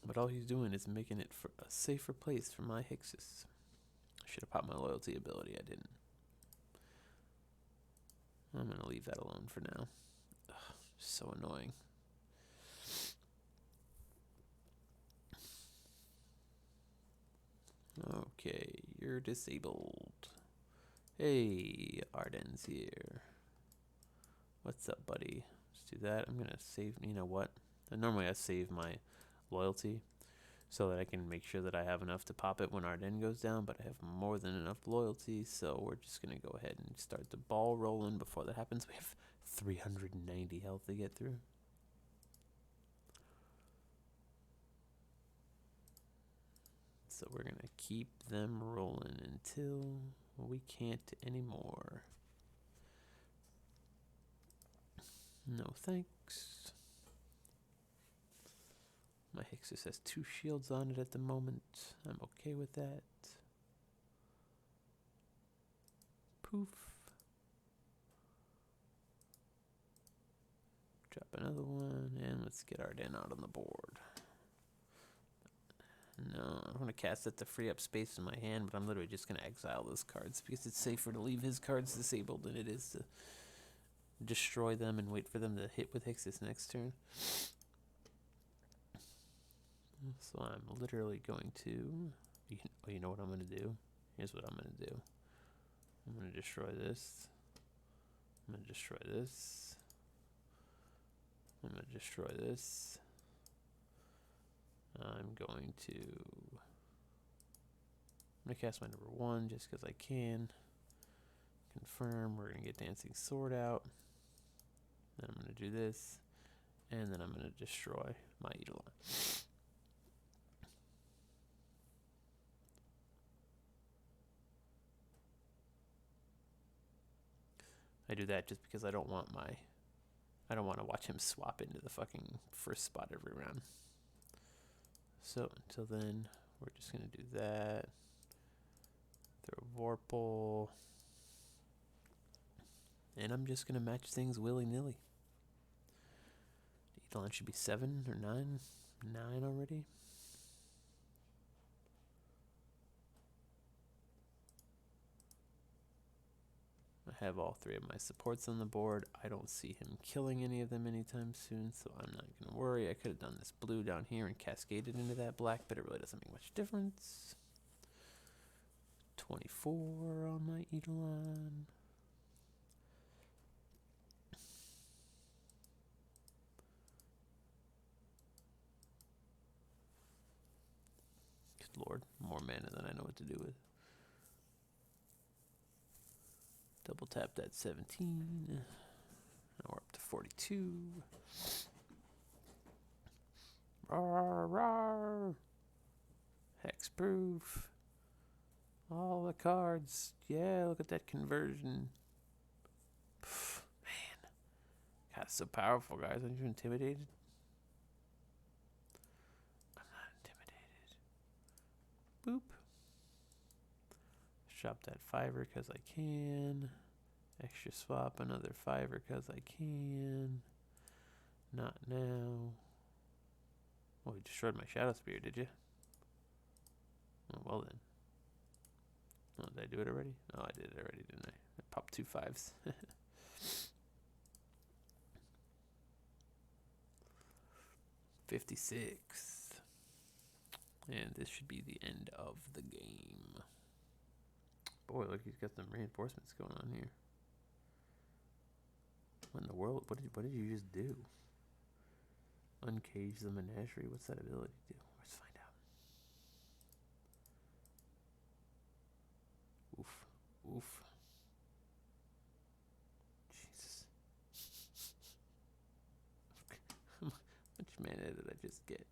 But all he's doing is making it for a safer place for my Hexus. I should have popped my loyalty ability. I didn't. I'm going to leave that alone for now. Ugh, so annoying. Okay, you're disabled. Hey, Arden's here. What's up, buddy? Let's do that. I'm gonna save, you know what? Normally I save my loyalty so that I can make sure that I have enough to pop it when Arden goes down, but I have more than enough loyalty, so we're just gonna go ahead and start the ball rolling before that happens. We have 390 health to get through. So we're going to keep them rolling until we can't anymore. No thanks. My Hexus has 2 shields on it at the moment. I'm okay with that. Poof. Drop another one, and let's get Arden out on the board. No, I'm going to cast it to free up space in my hand, but I'm literally just going to exile those cards because it's safer to leave his cards disabled than it is to destroy them and wait for them to hit with Hexus next turn. So I'm literally going to... You know what I'm going to do? Here's what I'm going to do. I'm going to destroy this. I'm going to destroy this. I'm going to destroy this. I'm going to cast my number 1 just because I can. Confirm. We're going to get Dancing Sword out. Then I'm going to do this. And then I'm going to destroy my Eidolon. I do that just because I don't want to watch him swap into the fucking first spot every round. So until then, we're just gonna do that. Throw Vorpal. And I'm just gonna match things willy-nilly. Eidolon should be 7 or 9. 9 already. I have all 3 of my supports on the board. I don't see him killing any of them anytime soon, so I'm not going to worry. I could have done this blue down here and cascaded into that black, but it really doesn't make much difference. 24 on my Eidolon. Good lord, more mana than I know what to do with. Double tap that 17. Now we're up to 42. Rawr, rawr. Hexproof. All the cards. Yeah, look at that conversion. Pff, man. God, it's so powerful, guys. Aren't you intimidated? I'm not intimidated. Boop. Shop that 5er because I can. Extra swap another 5er because I can. Not now. Oh, you destroyed my Shadow Spear, did you? Oh, well then. Oh, did I do it already? Oh, I did it already, didn't I? I popped 2 5s. 56. And this should be the end of the game. Boy, look, he's got some reinforcements going on here. What in the world? What did you just do? Uncage the Menagerie. What's that ability do? Let's find out. Oof. Oof. Jesus. How much mana did I just get?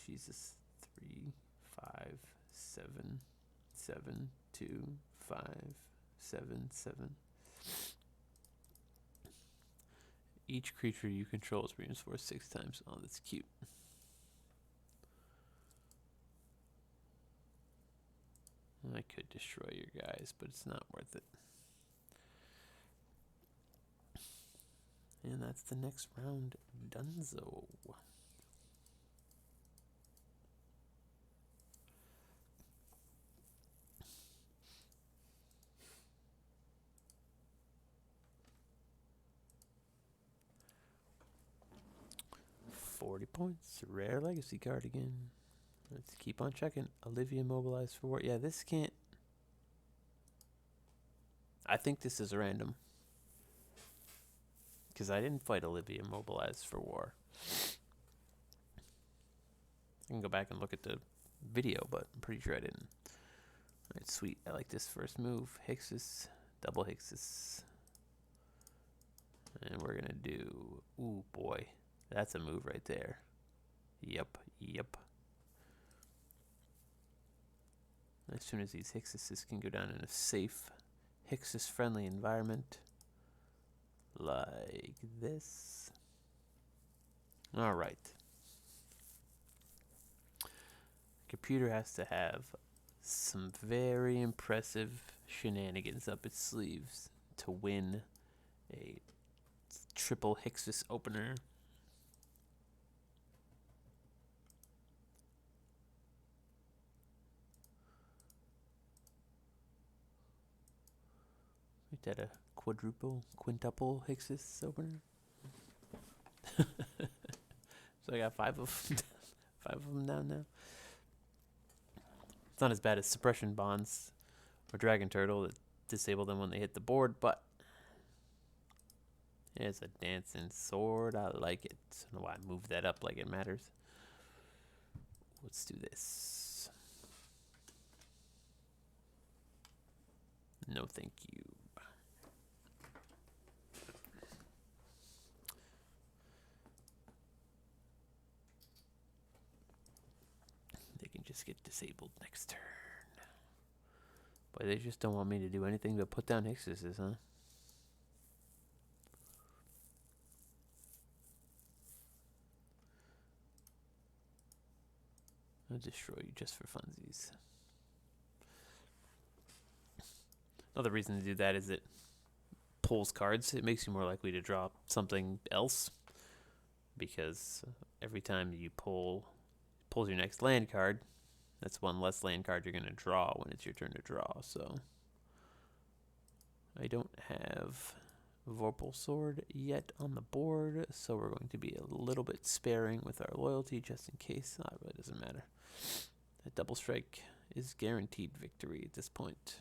Jesus. 3, 5, 7, 7, 2, 5, 7, 7. Each creature you control is reinforced 6 times. Oh, that's cute. I could destroy your guys, but it's not worth it. And that's the next round. Dunzo. $40 points. Rare legacy card again. Let's keep on checking. Olivia mobilized for war. Yeah, this can't. I think this is random. Because I didn't fight Olivia mobilized for war. I can go back and look at the video, but I'm pretty sure I didn't. Alright, sweet. I like this first move. Hixus. Double Hixus. And we're going to do. Ooh, boy. That's a move right there. Yep, yep. As soon as these Hixuses can go down in a safe, Hixus-friendly environment. Like this. Alright. Computer has to have some very impressive shenanigans up its sleeves to win a triple Hixus opener. Is that a quintuple Hixus opener? So I got 5 of them. 5 of them down now. It's not as bad as Suppression Bonds or Dragon Turtle that disable them when they hit the board, but it's a dancing sword. I like it. I don't know why I moved that up like it matters. Let's do this. No, thank you. They can just get disabled next turn. But they just don't want me to do anything but put down Hixuses, huh? I'll destroy you just for funsies. Another reason to do that is it pulls cards. It makes you more likely to draw something else, because every time you pulls your next land card, that's one less land card you're going to draw when it's your turn to draw. So I don't have Vorpal Sword yet on the board, so we're going to be a little bit sparing with our loyalty just in case. It really doesn't matter. A double strike is guaranteed victory at this point.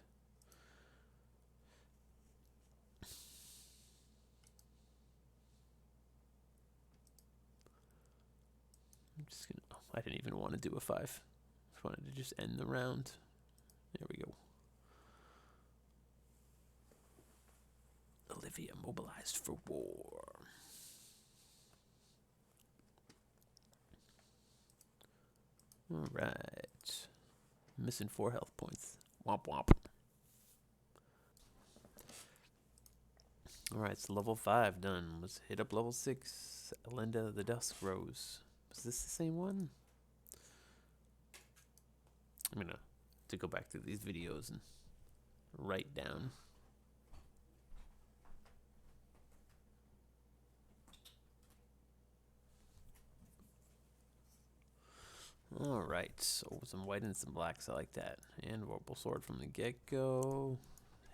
I'm just gonna. Oh, I didn't even want to do a 5. I wanted to just end the round. There we go. Olivia mobilized for war. All right. Missing 4 health points. Womp womp. All right, so level 5 done. Let's hit up level 6. Elenda the Dusk Rose. Is this the same one? I'm gonna have to go back through these videos and write down. All right, so some white and some blacks. I like that. And Vorpal Sword from the get-go.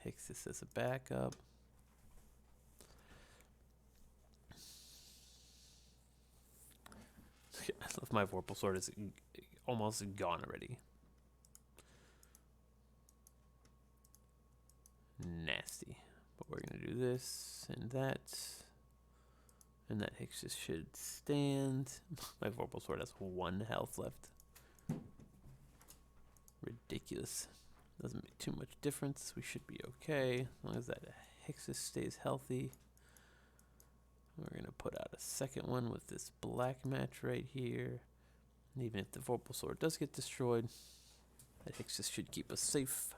Hixus as a backup. I love my Vorpal Sword is almost gone already. Nasty. But we're going to do this and that. And that Hixus should stand. My Vorpal Sword has 1 health left. Ridiculous. Doesn't make too much difference. We should be okay. As long as that Hixus stays healthy. We're going to put out a second one with this black match right here. And even if the Vorpal Sword does get destroyed, that Hixus should keep us safe.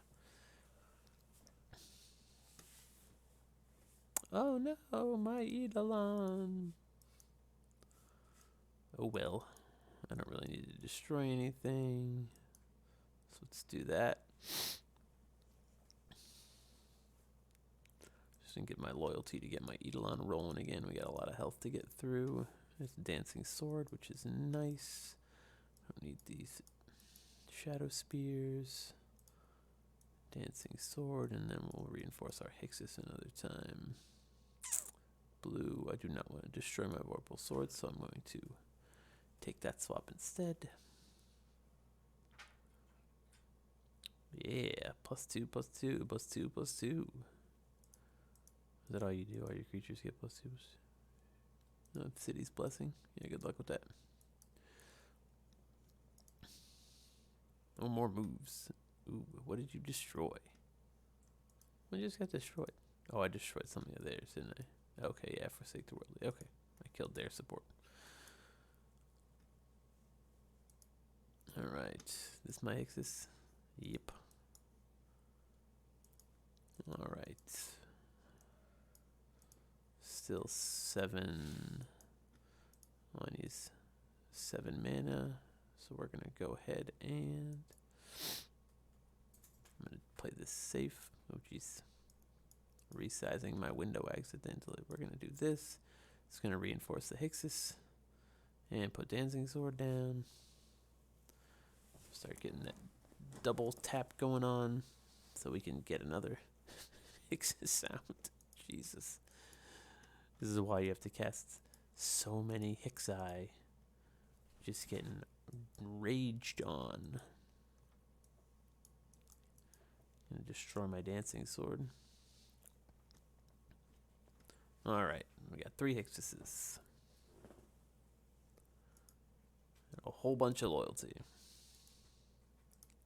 Oh no, my Eidolon. Oh well. I don't really need to destroy anything. So let's do that. Just gonna get my loyalty to get my Eidolon rolling again. We got a lot of health to get through. There's a Dancing Sword, which is nice. Don't need these Shadow Spears. Dancing Sword, and then we'll reinforce our Hixus another time. Blue, I do not want to destroy my Vorpal Sword, so I'm going to take that swap instead. Yeah, +2, +2, +2, +2. Is that all you do? All your creatures get +2s? No, City's Blessing. Yeah, good luck with that. No more moves. Ooh, what did you destroy? I just got destroyed. Oh, I destroyed something of theirs, didn't I? Okay, yeah, Forsake the World. Okay, I killed their support. Alright, this my Hixus? Yep. Alright. Still 7. One is 7 mana. So we're going to go ahead and I'm going to play this safe. Oh, jeez. Resizing my window accidentally. We're going to do this. It's going to reinforce the Hixus. And put Dancing Sword down. Start getting that double tap going on. So we can get another Hixus sound. Jesus. This is why you have to cast so many Hixi. Just getting raged on. Gonna destroy my Dancing Sword. Alright, we got 3 Hixuses. And a whole bunch of loyalty.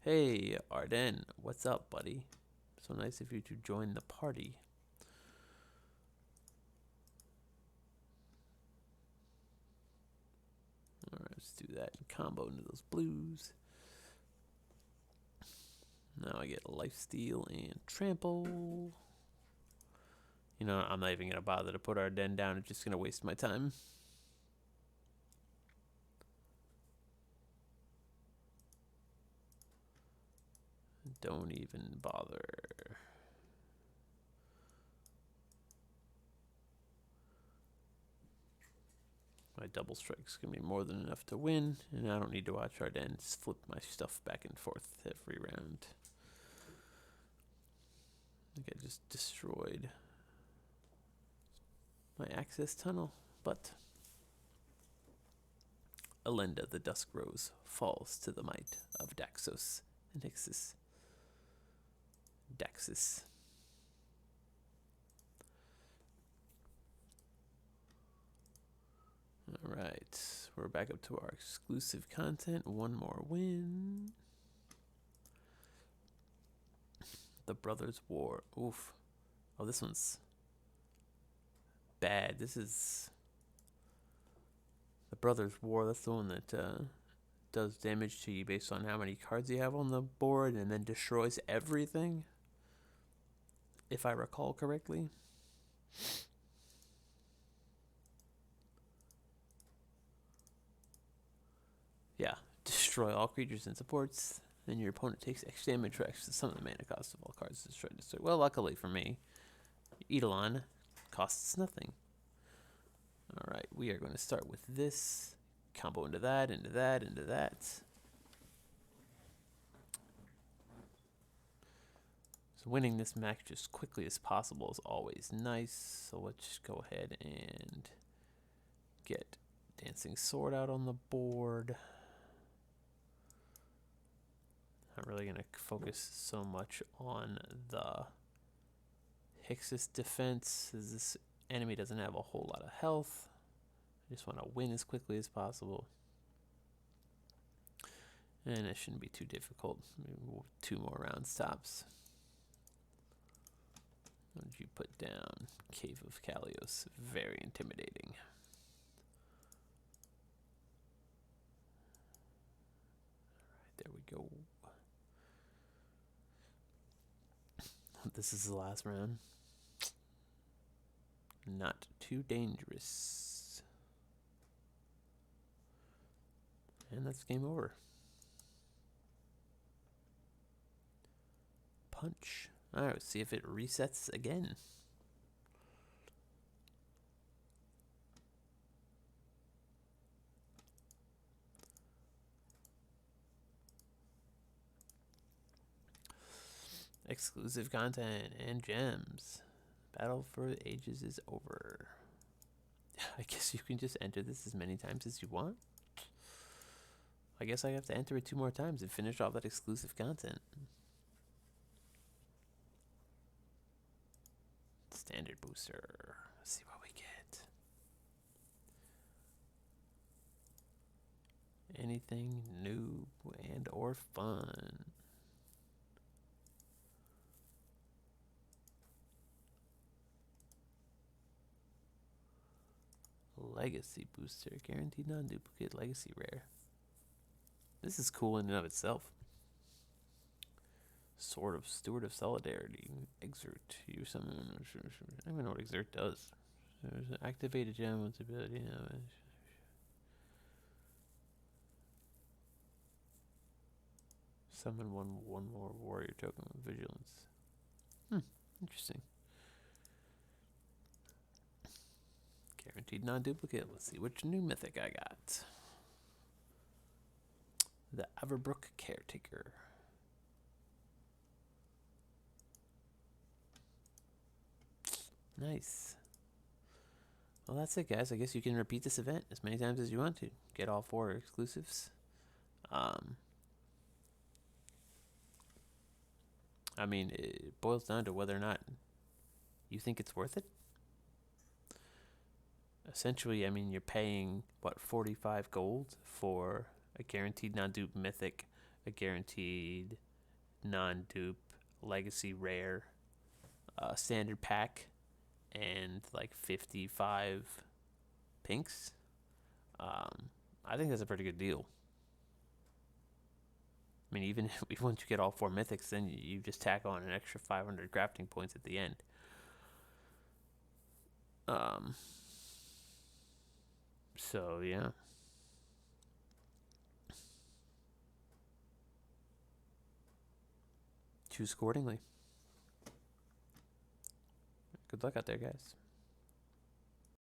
Hey, Arden, what's up, buddy? So nice of you to join the party. Alright, let's do that and combo into those blues. Now I get Lifesteal and Trample. You know, I'm not even going to bother to put our den down. It's just going to waste my time. Don't even bother. My double strike's gonna be more than enough to win, and I don't need to watch Ardennes flip my stuff back and forth every round. I think I just destroyed my access tunnel, but Elenda, the Dusk Rose, falls to the might of Daxos and Ixis. Daxos. Alright, we're back up to our exclusive content. One more win. The Brothers' War. Oof. Oh, this one's bad. This is the Brothers' War. That's the one that does damage to you based on how many cards you have on the board and then destroys everything, if I recall correctly. Yeah, destroy all creatures and supports, then your opponent takes X damage for X to some of the mana cost of all cards destroyed. Well, luckily for me, Eidolon costs nothing. Alright, we are going to start with this. Combo into that, into that, into that. So winning this match as quickly as possible is always nice. So let's just go ahead and get Dancing Sword out on the board. Not really going to focus so much on the Hixis defense, as this enemy doesn't have a whole lot of health. I just want to win as quickly as possible. And it shouldn't be too difficult. Maybe 2 more rounds tops. What did you put down? Cave of Kalios. Very intimidating. Alright, there we go. This is the last round. Not too dangerous. And that's game over. Punch. Alright, let's see if it resets again. Exclusive content and gems. Battle for the Ages is over. I guess you can just enter this as many times as you want. I guess I have to enter it 2 more times and finish off that exclusive content. Standard booster. Let's see what we get. Anything new and or fun. Legacy booster. Guaranteed non-duplicate legacy rare. This is cool in and of itself. Sword of Steward of Solidarity. Exert. You summon. I don't even know what Exert does. There's an activated gem with ability. Summon one more warrior token with vigilance. Interesting. Guaranteed non-duplicate. Let's see which new mythic I got. The Averbrook Caretaker. Nice. Well, that's it, guys. I guess you can repeat this event as many times as you want to. Get all 4 exclusives. I mean, it boils down to whether or not you think it's worth it. Essentially, I mean, you're paying, what, 45 gold for a guaranteed non-dupe mythic, a guaranteed non-dupe legacy rare, standard pack, and like 55 pinks. I think that's a pretty good deal. I mean, even if once you get all 4 mythics, then you just tack on an extra 500 crafting points at the end. So yeah. choose accordingly. Good luck out there, guys.